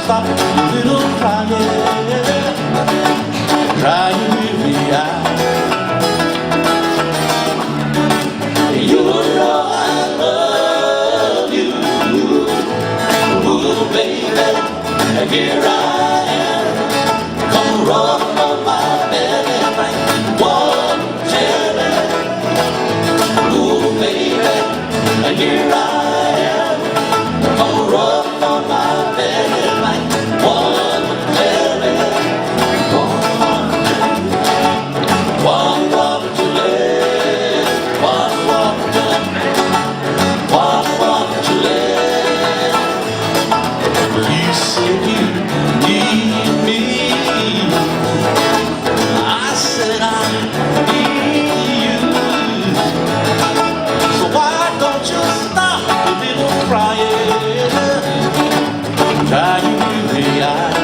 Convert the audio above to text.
stop a little crying, crying weary eyes. You know I love you, ooh baby, here I am. Come roll on my belly like one jelly, ooh baby, here I am. Come roll on my belly like one jelly, one jelly, one jelly. You said you need me, I said I need you. So why don't you stop a little crying, crying weary eyes?